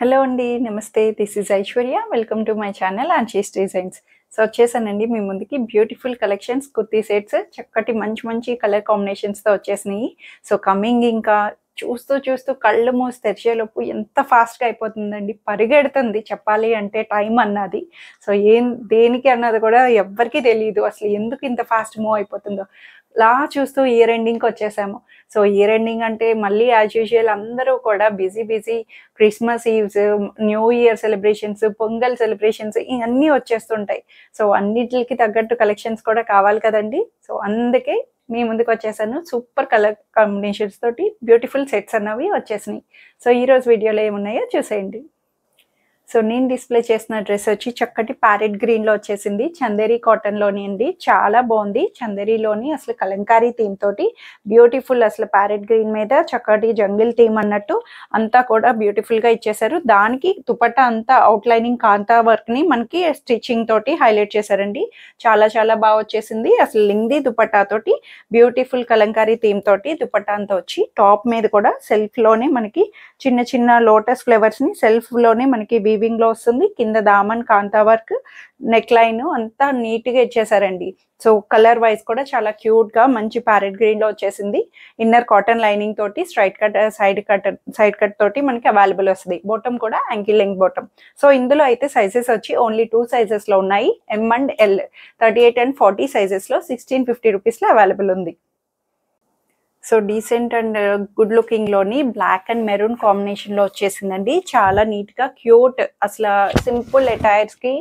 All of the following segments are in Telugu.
హలో అండి. నమస్తే. This is Aishwarya. Welcome to my channel Anshi's designs. So వచ్చేసానండి మీ ముందుకి బ్యూటిఫుల్ కలెక్షన్స్ కుర్తీ సెట్స్ చక్కటి మంచి మంచి కలర్ కాంబినేషన్స్‌తో వచ్చేసినాయి. సో కమింగ్ ఇంకా చూస్తూ చూస్తూ కళ్ళు మూసి తెరిచేలోపు ఎంత ఫాస్ట్‌గా అయిపోతుందండి. పరిగెడుతుంది చెప్పాలి అంటే టైం అన్నది. సో దేనికి అన్నది కూడా ఎవ్వరికీ తెలీదు. అసలు ఎందుకు ఇంత ఫాస్ట్ మూవ్ అయిపోతుందో. చూస్తూ ఇయర్ ఎండింగ్‌కి వచ్చేసాము. సో ఇయర్ ఎండింగ్ అంటే మళ్ళీ యాజ్ యూజువల్ అందరూ కూడా busy Christmas Eve's, new year celebrations, pongal celebrations ఇవన్నీ వచ్చేస్తుంటాయి. సో అన్నిట్లికి తగ్గట్టు కలెక్షన్స్ కూడా కావాలి కదండీ. సో అందుకే మీ ముందుకు వచ్చేసాను. సూపర్ కలర్ కాంబినేషన్స్ తోటి బ్యూటిఫుల్ సెట్స్ అన్నవి వచ్చేసినాయి. సో ఈరోజు వీడియోలో ఏమున్నాయో చూసేయండి. సో నేను డిస్ప్లే చేసిన డ్రెస్ వచ్చి చక్కటి ప్యారెట్ గ్రీన్లో వచ్చేసింది. చందేరి కాటన్లోని అండి. చాలా బాగుంది. చందేరిలోని అసలు కలంకారీ థీమ్ తోటి బ్యూటిఫుల్ అసలు ప్యారెట్ గ్రీన్ మీద చక్కటి జంగిల్ థీమ్ అన్నట్టు అంతా కూడా బ్యూటిఫుల్గా ఇచ్చేసారు. దానికి దుపట్టా అంతా అవుట్లైనింగ్ కాంతా వర్క్ని మనకి స్టిచ్చింగ్ తోటి హైలైట్ చేశారండి. చాలా చాలా బాగా వచ్చేసింది. అసలు లింగ్ది దుపట్టా తోటి బ్యూటిఫుల్ కలంకారీ థీమ్ తోటి దుపట్టా అంతా వచ్చి టాప్ మీద కూడా సెల్ఫ్లోనే మనకి చిన్న చిన్న లోటస్ ఫ్లవర్స్ని సెల్ఫ్లోనే మనకి వీవింగ్ లో వస్తుంది. కింద దామన్ కాంతా వర్క్, నెక్ లైన్ అంతా నీట్ గా ఇచ్చేసారండి. సో కలర్ వైజ్ కూడా చాలా క్యూట్ గా మంచి ప్యారెట్ గ్రీన్ లో వచ్చేసింది. ఇన్నర్ కాటన్ లైనింగ్ తోటి స్ట్రైట్ కట్ సైడ్ కట్ తోటి మనకి అవైలబుల్ వస్తుంది. బాటమ్ కూడా యాంకిల్ లెంగ్త్ బాటమ్. సో ఇందులో అయితే సైజెస్ వచ్చి ఓన్లీ 2 సైజెస్ లో ఉన్నాయి. M and L 38 and 40 sizes లో 1650 రూపీస్ లో అవైలబుల్ ఉంది. So decent and good looking లోని బ్లాక్ అండ్ మెరూన్ కాంబినేషన్ లో వచ్చేసిందండి. చాలా నీట్ గా క్యూట్. అసలు సింపుల్ అటైర్స్ కి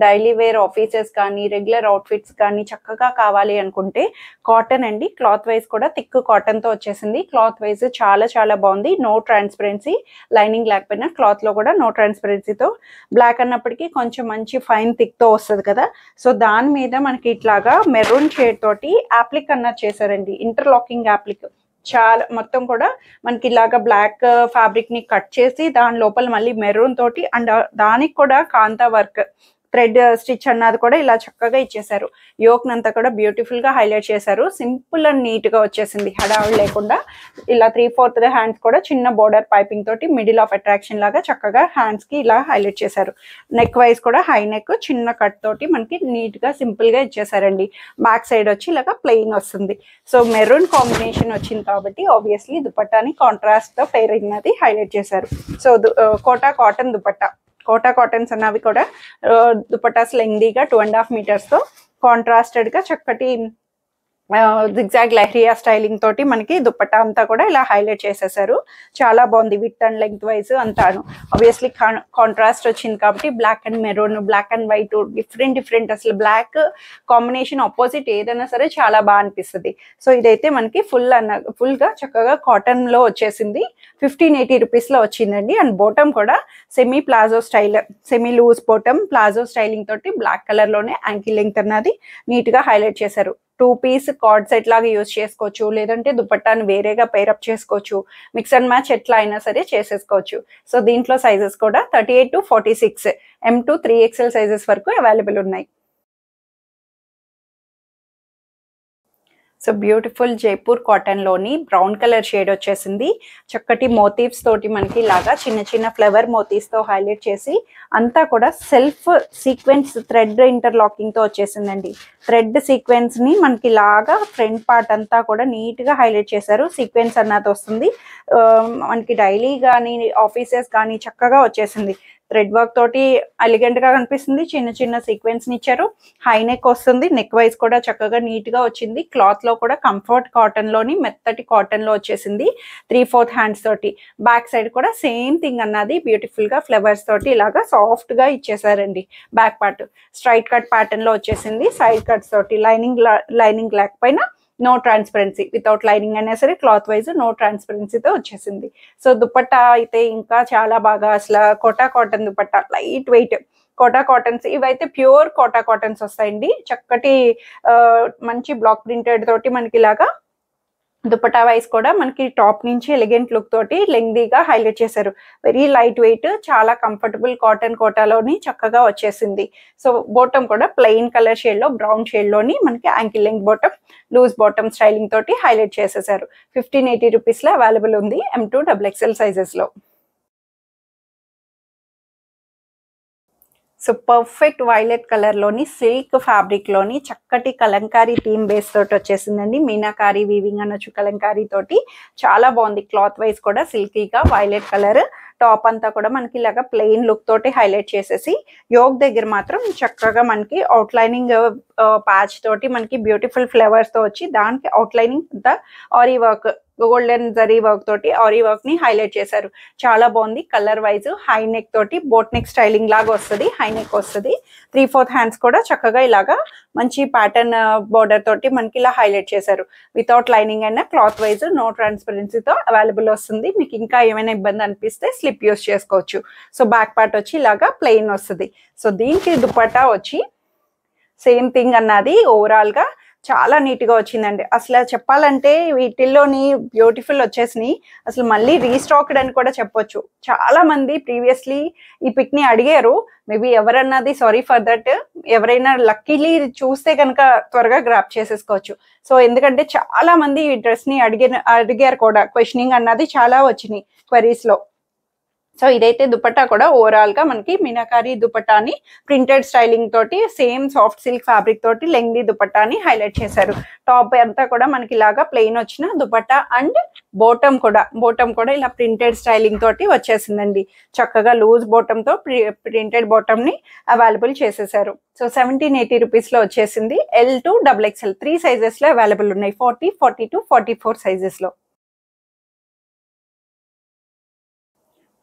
డైలీ వేర్ ఆఫీసెస్ కానీ రెగ్యులర్ అవుట్ఫిట్స్ కానీ చక్కగా కావాలి అనుకుంటే కాటన్ అండి. క్లాత్ వైజ్ కూడా థిక్ కాటన్ తో వచ్చేసింది. క్లాత్ వైజ్ చాలా చాలా బాగుంది. నో ట్రాన్స్పరెన్సీ, లైనింగ్ లేకపోయినా క్లాత్ లో కూడా నో ట్రాన్స్పరెన్సీతో బ్లాక్ అన్నప్పటికీ కొంచెం మంచి ఫైన్ థిక్ తో వస్తుంది కదా. సో దాని మీద మనకి ఇట్లాగా మెరూన్ షేడ్ తోటి యాప్లిక్ అన్నది చేశారండి. ఇంటర్లాకింగ్ యాప్లిక్ చాలా మొత్తం కూడా మనకి ఇలాగా బ్లాక్ ఫ్యాబ్రిక్ ని కట్ చేసి దాని లోపల మళ్ళీ మెరూన్ తోటి అండ్ దానికి కూడా కాంతా వర్క్ థ్రెడ్ స్టిచ్ అన్నది కూడా ఇలా చక్కగా ఇచ్చేసారు. యోక్నంతా కూడా బ్యూటిఫుల్ గా హైలైట్ చేశారు. సింపుల్ అండ్ నీట్ గా వచ్చేసింది. హడావుడు లేకుండా ఇలా 3/4 హ్యాండ్స్ కూడా చిన్న బోర్డర్ పైపింగ్ తోటి మిడిల్ ఆఫ్ అట్రాక్షన్ లాగా చక్కగా హ్యాండ్స్ కి ఇలా హైలైట్ చేశారు. నెక్ వైజ్ కూడా హై నెక్ చిన్న కట్ తోటి మనకి నీట్ గా సింపుల్ గా ఇచ్చేసారండి. బ్యాక్ సైడ్ వచ్చి ఇలాగా ప్లెయిన్ వస్తుంది. సో మెరూన్ కాంబినేషన్ వచ్చింది కాబట్టి ఆబ్వియస్లీ దుపట్టాని కాంట్రాస్ట్ తో పేరింగ్ అది హైలైట్ చేశారు. So Kota cotton dupatta, Kota cottons అన్నవి కూడా దుపట్టాస్ లెంగ్దీగా 2.5 meters తో కాంట్రాస్టెడ్ గా చక్కటి జిగ్జాగ్ లెహరియా స్టైలింగ్ తోటి మనకి దుపట్టా అంతా కూడా ఇలా హైలైట్ చేసేసారు. చాలా బాగుంది. విత్ అండ్ లెంగ్త్ వైజ్ అంతాను. ఆబ్వియస్లీ కాంట్రాస్ట్ వచ్చింది కాబట్టి black and maroon, black and white different అసలు బ్లాక్ కాంబినేషన్ ఆపోజిట్ ఏదైనా సరే చాలా బాగా అనిపిస్తుంది. సో ఇదైతే మనకి ఫుల్ గా చక్కగా కాటన్ లో వచ్చేసింది. 1580 రూపీస్ లో వచ్చిందండి. అండ్ బాటమ్ కూడా semi palazzo style, semi loose bottom palazzo styling తోటి బ్లాక్ కలర్ లోనే యాంకిల్ లెంగ్త్ అన్నది నీట్ గా హైలైట్ చేశారు. 2 piece కార్డ్ సెట్ లాగా యూజ్ చేసుకోవచ్చు, లేదంటే దుపట్టాను వేరేగా పేరప్ చేసుకోవచ్చు. మిక్స్ అండ్ మ్యాచ్ ఎట్లా అయినా సరే చేసేసుకోవచ్చు. సో దీంట్లో సైజెస్ కూడా 38 to 46, M to 3XL sizes వరకు అవైలబుల్ ఉన్నాయి. సో బ్యూటిఫుల్ జైపూర్ కాటన్ లోని బ్రౌన్ కలర్ షేడ్ వచ్చేసింది. చక్కటి మోటివ్స్ తోటి మనకి ఇలాగా చిన్న చిన్న ఫ్లవర్ మోటివ్స్ తో హైలైట్ చేసి అంతా కూడా సెల్ఫ్ సీక్వెన్స్ థ్రెడ్ ఇంటర్లాకింగ్ తో వచ్చేసిందండి. థ్రెడ్ సీక్వెన్స్ ని మనకి ఇలాగా ఫ్రంట్ పార్ట్ అంతా కూడా నీట్ గా హైలైట్ చేశారు. సీక్వెన్స్ అన్నది వస్తుంది. మనకి డైలీ కానీ ఆఫీసెస్ కానీ చక్కగా వచ్చేసింది. థ్రెడ్ వర్క్ తోటి ఎలిగెంట్ గా కనిపిస్తుంది. చిన్న చిన్న సీక్వెన్స్ ని ఇచ్చారు. హై నెక్ వస్తుంది. నెక్ వైజ్ కూడా చక్కగా నీట్ గా వచ్చింది. క్లాత్ లో కూడా కంఫర్ట్ కాటన్ లోని మెత్తటి కాటన్ లో వచ్చేసింది. 3/4 హ్యాండ్స్ తోటి బ్యాక్ సైడ్ కూడా సేమ్ థింగ్ అన్నది బ్యూటిఫుల్ గా ఫ్లవర్స్ తోటి ఇలాగా సాఫ్ట్ గా ఇచ్చేసారండి. Back part straight cut pattern లో వచ్చేసింది. సైడ్ కట్స్ తోటి లైనింగ్ లేకపోయినా నో ట్రాన్స్పరెన్సీ, వితౌట్ లైనింగ్ అయినా సరే క్లాత్ వైజ్ నో ట్రాన్స్పరెన్సీతో వచ్చేసింది. సో దుపట్టా అయితే ఇంకా చాలా బాగా అసలు Kota cotton dupatta light weight Kota cottons ఇవైతే ప్యూర్ కోటా కాటన్స్ వస్తాయండి. చక్కటి మంచి బ్లాక్ ప్రింటెడ్ తోటి మనకి ఇలాగా దుపట్టా వైజ్ కూడా మనకి టాప్ నుంచి ఎలిగెంట్ లుక్ తోటి లెంగ్దీగా హైలైట్ చేశారు. వెరీ లైట్ వెయిట్, చాలా కంఫర్టబుల్ కాటన్ కోటాలోని చక్కగా వచ్చేసింది. సో బాటమ్ కూడా ప్లెయిన్ కలర్ షేడ్ లో బ్రౌన్ షేడ్ లోని మనకి ankle length bottom loose bottom styling తోటి హైలైట్ చేసేసారు. 1580 రూపీస్ లో అవైలబుల్ ఉంది M2 XXL సైజెస్ లో. సో పర్ఫెక్ట్ వైలెట్ కలర్ లోని సిల్క్ ఫ్యాబ్రిక్ లోని చక్కటి కలంకారీ థీమ్ బేస్ తోటి వచ్చేసిందండి. మీనాకారీ వీవింగ్ అనొచ్చు, కలంకారీ తోటి చాలా బాగుంది. క్లాత్ వైజ్ కూడా సిల్కీగా వైలెట్ కలర్. టాప్ అంతా కూడా మనకి ఇలాగా ప్లెయిన్ లుక్ తోటి హైలైట్ చేసేసి యోగ్ దగ్గర మాత్రం చక్కగా మనకి అవుట్ లైనింగ్ ప్యాచ్ తోటి మనకి బ్యూటిఫుల్ ఫ్లవర్స్ తో వచ్చి దానికి అవుట్ లైనింగ్ అంతా ary work, golden zari work తోటి ఆరీ వర్క్ ని హైలైట్ చేశారు. చాలా బాగుంది. కలర్ వైజ్ హై నెక్ తోటి బోట్ నెక్ స్టైలింగ్ లాగా వస్తుంది, హై నెక్ వస్తుంది. 3/4 హ్యాండ్స్ కూడా చక్కగా ఇలాగా మంచి ప్యాటర్న్ బోర్డర్ తోటి మనకి ఇలా హైలైట్ చేశారు. వితౌట్ లైనింగ్ అయినా క్లాత్ వైజ్ నో ట్రాన్స్పరెన్సీతో అవైలబుల్ వస్తుంది. మీకు ఇంకా ఏమైనా ఇబ్బంది అనిపిస్తే స్లిప్ యూస్ చేసుకోవచ్చు. సో బ్యాక్ పార్ట్ వచ్చి ఇలాగా ప్లెయిన్ వస్తుంది. సో దీనికి దుపట్టా వచ్చి సేమ్ థింగ్ అన్నది ఓవరాల్ గా చాలా నీట్ గా వచ్చిందండి. అసలు చెప్పాలంటే వీటిల్లోని బ్యూటిఫుల్ వచ్చేసినాయి. అసలు మళ్ళీ రీస్టాక్డ్ అని కూడా చెప్పొచ్చు. చాలా మంది ప్రీవియస్లీ ఈ పిక్ ని అడిగారు. మేబీ ఎవరన్నది సారీ ఫర్ దట్. ఎవరైనా లక్కీలీ చూస్తే కనుక త్వరగా గ్రాప్ చేసేసుకోవచ్చు. సో ఎందుకంటే చాలా మంది ఈ డ్రెస్ ని అడిగారు కూడా. క్వశ్చనింగ్ అన్నది చాలా వచ్చినాయి క్వరీస్ లో. సో ఇదైతే దుపట్టా కూడా ఓవరాల్ గా మనకి మీనాకారీ దుపట్టాని ప్రింటెడ్ స్టైలింగ్ తోటి సేమ్ సాఫ్ట్ సిల్క్ ఫ్యాబ్రిక్ తోటి లెంగ్దీ దుపట్టాని హైలైట్ చేశారు. టాప్ అంతా కూడా మనకి ఇలాగా ప్లెయిన్ వచ్చిన దుపట్టా అండ్ బోటం కూడా ఇలా ప్రింటెడ్ స్టైలింగ్ తోటి వచ్చేసిందండి. చక్కగా లూజ్ బోటమ్ తో ప్రింటెడ్ బోటమ్ ని అవైలబుల్ చేసేసారు. సో 1780 రూపీస్ లో వచ్చేసింది. L to XXL 3 సైజెస్ లో అవైలబుల్ ఉన్నాయి. 40, 42, 44 సైజెస్ లో.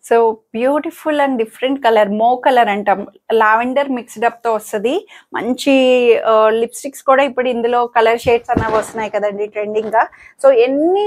So beautiful and different colour, మో కలర్ అంటాం, లావెండర్ మిక్స్డ్ అప్ తో వస్తుంది. మంచి లిప్స్టిక్స్ కూడా ఇప్పుడు ఇందులో కలర్ షేడ్స్ అన్నవి వస్తున్నాయి కదండి ట్రెండింగ్ గా. సో ఎన్ని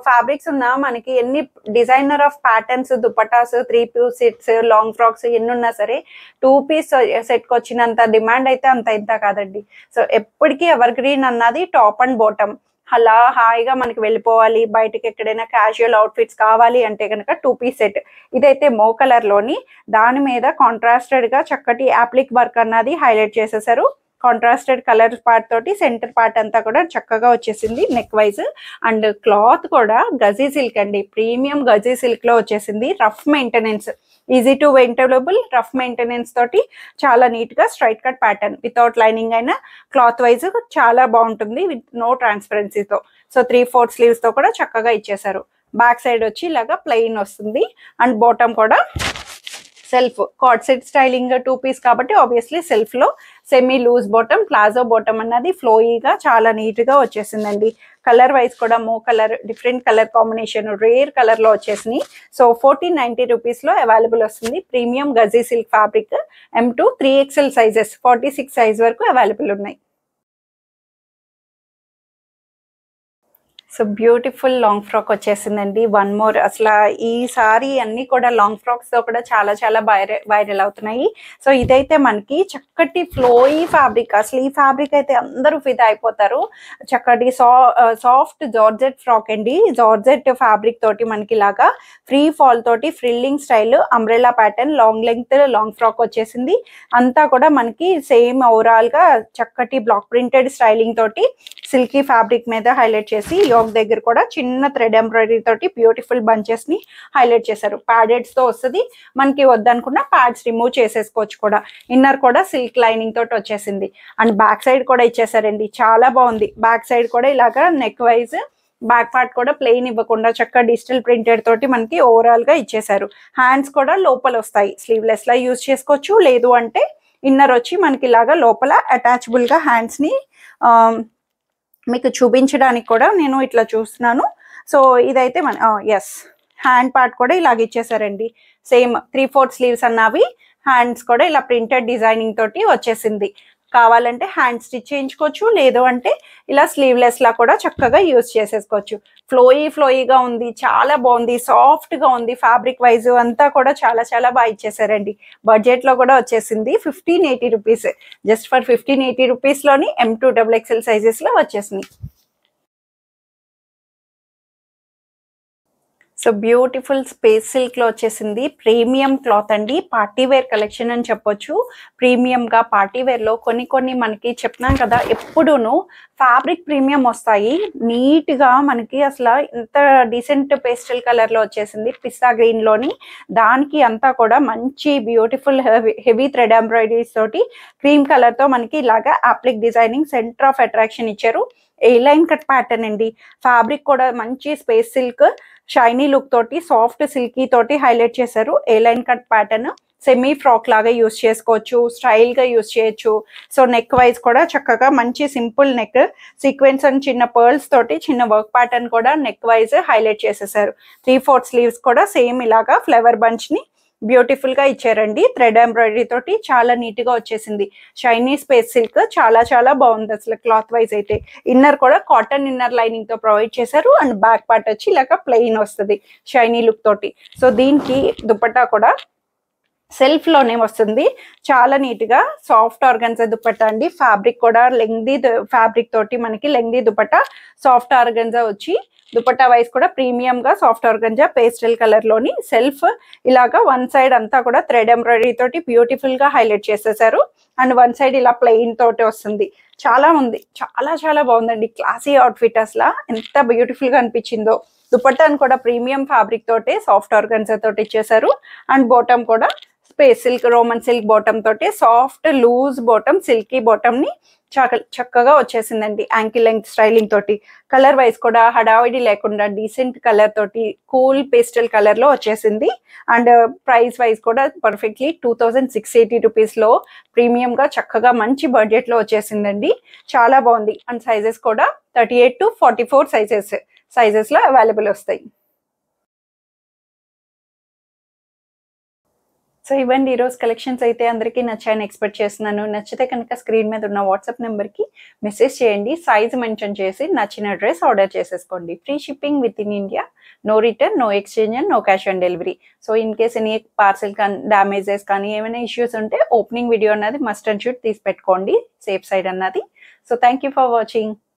ఫ్యాబ్రిక్స్ ఉన్నా మనకి, ఎన్ని designer of patterns, dupattas, 3 piece sets, long frocks ఎన్ని ఉన్నా సరే 2 పీస్ సెట్ కి వచ్చినంత డిమాండ్ అయితే అంత ఇంత కాదండి. సో ఎప్పటికీ ఎవర్ గ్రీన్ అన్నది టాప్ అండ్ బాటమ్. అలా హాయిగా మనకి వెళ్ళిపోవాలి, బయటకి ఎక్కడైనా క్యాజువల్ అవుట్ఫిట్స్ కావాలి అంటే కనుక 2 పీస్ సెట్. ఇదైతే మో కలర్ లోని దాని మీద కాంట్రాస్టెడ్ గా చక్కటి యాప్లిక్ వర్క్ అన్నది హైలైట్ చేసేసారు. కాంట్రాస్టెడ్ కలర్ పార్ట్ తోటి సెంటర్ పార్ట్ అంతా కూడా చక్కగా వచ్చేసింది నెక్ వైజ్. అండ్ క్లాత్ కూడా గజీ సిల్క్ అండి, ప్రీమియం గజీ సిల్క్ లో వచ్చేసింది. Rough maintenance, easy to ventable, rough maintenance తోటి చాలా నీట్ గా straight cut pattern. Without lining అయినా క్లాత్ వైజ్ చాలా బాగుంటుంది విత్ నో ట్రాన్స్పరెన్సీతో. సో 3/4 స్లీవ్స్ తో కూడా చక్కగా ఇచ్చేసారు. బ్యాక్ సైడ్ వచ్చి ఇలాగా ప్లెయిన్ వస్తుంది. అండ్ బాటమ్ కూడా self coord set styling 2 piece కాబట్టి ఆబ్వియస్లీ సెల్ఫ్ లో semi loose bottom, palazzo bottom అన్నది ఫ్లోయీగా చాలా నీట్ గా వచ్చేసిందండి. కలర్ వైజ్ కూడా మో colour, different colour combination, rare colour లో వచ్చేసినాయి. సో 1490 రూపీస్ లో అవైలబుల్ వస్తుంది. Premium gaji silk fabric. M to 3XL sizes, 46 size వరకు అవైలబుల్ ఉన్నాయి. సో బ్యూటిఫుల్ లాంగ్ ఫ్రాక్ వచ్చేసిందండి. One more. అసలు ఈసారి అన్ని కూడా లాంగ్ ఫ్రాక్స్ తో కూడా చాలా చాలా వైరల్ అవుతున్నాయి. సో ఇదైతే మనకి చక్కటి ఫ్లోయీ ఫ్యాబ్రిక్. అసలు ఈ ఫ్యాబ్రిక్ అయితే అందరూ ఫిదా అయిపోతారు. చక్కటి సాఫ్ట్ జార్జెట్ ఫ్రాక్ అండి. జార్జెట్ ఫ్యాబ్రిక్ తోటి మనకి ఇలాగా ఫ్రీ ఫాల్ తోటి frilling style umbrella pattern long length long frock వచ్చేసింది. అంతా కూడా మనకి సేమ్ ఓవరాల్ గా చక్కటి బ్లాక్ ప్రింటెడ్ స్టైలింగ్ తోటి సిల్కీ ఫ్యాబ్రిక్ మీద హైలైట్ చేసి యోగ్ దగ్గర కూడా చిన్న థ్రెడ్ ఎంబ్రాయిడరీ తోటి బ్యూటిఫుల్ బంచెస్ ని హైలైట్ చేశారు. ప్యాడెడ్స్ తో వస్తుంది. మనకి వద్దనుకున్న ప్యాడ్స్ రిమూవ్ చేసేసుకోవచ్చు కూడా. ఇన్నర్ కూడా సిల్క్ లైనింగ్ తోటి వచ్చేసింది. అండ్ బ్యాక్ సైడ్ కూడా ఇచ్చేసారండి, చాలా బాగుంది. బ్యాక్ సైడ్ కూడా ఇలాగా నెక్ వైజ్ బ్యాక్ పార్ట్ కూడా ప్లెయిన్ ఇవ్వకుండా చక్కగా డిజిటల్ ప్రింటెడ్ తోటి మనకి ఓవరాల్ గా ఇచ్చేసారు. హ్యాండ్స్ కూడా లోపల వస్తాయి, స్లీవ్లెస్ లా యూజ్ చేసుకోవచ్చు. లేదు అంటే ఇన్నర్ వచ్చి మనకి ఇలాగా లోపల అటాచబుల్ గా హ్యాండ్స్ ని మీకు చూపించడానికి కూడా నేను ఇట్లా చూస్తున్నాను. సో ఇదైతే మన ఎస్ హ్యాండ్ పార్ట్ కూడా ఇలాగ ఇచ్చేసారండి. సేమ్ 3/4 స్లీవ్స్ అన్నవి, హ్యాండ్స్ కూడా ఇలా ప్రింటెడ్ డిజైనింగ్ తోటి వచ్చేసింది. కావాలంటే హ్యాండ్ స్టిచ్ చేయించుకోవచ్చు, లేదు అంటే ఇలా స్లీవ్లెస్ లా కూడా చక్కగా యూజ్ చేసేసుకోవచ్చు. ఫ్లోయీగా ఉంది, చాలా బాగుంది, సాఫ్ట్ గా ఉంది. ఫ్యాబ్రిక్ వైజ్ అంతా కూడా చాలా చాలా బాగా ఇచ్చేసారండి. బడ్జెట్ లో కూడా వచ్చేసింది. 1580 రూపీస్, జస్ట్ ఫర్ 1580 రూపీస్ లోని M to XXL సైజెస్ లో వచ్చేసింది. సో బ్యూటిఫుల్ స్పేస్ సిల్క్ లో వచ్చేసింది. ప్రీమియం క్లాత్ అండి, పార్టీ వేర్ కలెక్షన్ అని చెప్పొచ్చు. ప్రీమియం గా పార్టీ వేర్ లో కొన్ని మనకి చెప్తున్నాం కదా, ఎప్పుడూను ఫ్యాబ్రిక్ ప్రీమియం వస్తాయి. నీట్ గా మనకి అసలు ఇంత డీసెంట్ పేస్టల్ కలర్ లో వచ్చేసింది, పిస్తా గ్రీన్ లోని. దానికి అంతా కూడా మంచి బ్యూటిఫుల్ హెవీ థ్రెడ్ ఎంబ్రాయిడరీస్ తోటి క్రీమ్ కలర్ తో మనకి ఇలాగా applique designing centre of attraction ఇచ్చారు. ఏ లైన్ కట్ ప్యాటర్న్ అండి. ఫ్యాబ్రిక్ కూడా మంచి స్పేస్ సిల్క్ షైనీ లుక్ తోటి సాఫ్ట్ సిల్కీ తోటి హైలైట్ చేశారు. A line cut pattern semi frock లాగా యూస్ చేసుకోవచ్చు, స్టైల్ గా యూస్ చేయొచ్చు. సో నెక్ వైజ్ కూడా చక్కగా మంచి సింపుల్ నెక్, సీక్వెన్స్ అండ్ చిన్న పర్ల్స్ తోటి చిన్న వర్క్ ప్యాటర్న్ కూడా నెక్ వైజ్ హైలైట్ చేసేసారు. 3/4 స్లీవ్స్ కూడా సేమ్ ఇలాగా ఫ్లవర్ బంచ్ ని బ్యూటిఫుల్ గా ఇచ్చారండి. థ్రెడ్ ఎంబ్రాయిడరీ తోటి చాలా నీట్ గా వచ్చేసింది. షైనీ స్పేస్ సిల్క్ చాలా బాగుంది అసలు క్లాత్ వైజ్ అయితే. ఇన్నర్ కూడా కాటన్ ఇన్నర్ లైనింగ్ తో ప్రొవైడ్ చేశారు. అండ్ బ్యాక్ పార్ట్ వచ్చి ఇలాగ ప్లెయిన్ వస్తుంది షైనీ లుక్ తోటి. సో దీనికి దుపట్టా కూడా సెల్ఫ్ లోనే వస్తుంది. చాలా నీట్ గా సాఫ్ట్ ఆర్గన్జా దుపట్టా అండి. ఫ్యాబ్రిక్ కూడా లెంగ్దీ ఫ్యాబ్రిక్ తోటి మనకి లెంగ్దీ దుపట్టా, సాఫ్ట్ ఆర్గన్జా వచ్చి దుపట్టా వైజ్ కూడా ప్రీమియం గా సాఫ్ట్ ఆర్గన్జా పేస్టల్ కలర్ లోని సెల్ఫ్ ఇలాగా వన్ సైడ్ అంతా కూడా థ్రెడ్ ఎంబ్రాయిడరీ తోటి బ్యూటిఫుల్ గా హైలైట్ చేసేసారు. అండ్ వన్ సైడ్ ఇలా ప్లెయిన్ తోటి వస్తుంది. చాలా ఉంది, చాలా బాగుందండి. క్లాసీ అవుట్ఫిట్ అసలు ఎంత బ్యూటిఫుల్ గా అనిపించిందో. దుపట్టాను కూడా ప్రీమియం ఫ్యాబ్రిక్ తోటి సాఫ్ట్ ఆర్గన్జా తోటి ఇచ్చేసారు. అండ్ బాటమ్ కూడా space silk Roman silk bottom తోటి soft loose bottom, silky bottom ని చక్కగా వచ్చేసిందండి. యాంకిల్ లెంగ్త్ స్టైలింగ్ తోటి. కలర్ వైజ్ కూడా హడావిడి లేకుండా డీసెంట్ కలర్ తోటి కూల్ పేస్టల్ కలర్ లో వచ్చేసింది. అండ్ ప్రైస్ వైజ్ కూడా పర్ఫెక్ట్లీ 2680 రూపీస్ లో ప్రీమియం గా చక్కగా మంచి బడ్జెట్ లో వచ్చేసిందండి. చాలా బాగుంది. అండ్ సైజెస్ కూడా 38 to 44 సైజెస్ లో అవైలబుల్ వస్తాయి. సో ఇవ్వండి ఈరోజు కలెక్షన్స్ అయితే అందరికీ నచ్చాయని ఎక్స్పెక్ట్ చేస్తున్నాను. నచ్చితే కనుక స్క్రీన్ మీద ఉన్న వాట్సాప్ నెంబర్కి మెసేజ్ చేయండి. సైజ్ మెన్షన్ చేసి నచ్చిన డ్రెస్ ఆర్డర్ చేసేసుకోండి. Free shipping within India, no return, no exchange and no cash on delivery. So in case any parcel కానీ డ్యామేజెస్ కానీ ఏమైనా ఇష్యూస్ ఉంటే ఓపెనింగ్ వీడియో అన్నది మస్ట్ అండ్ షుడ్ తీసి పెట్టుకోండి, సేఫ్ సైడ్ అన్నది. So thank you for watching.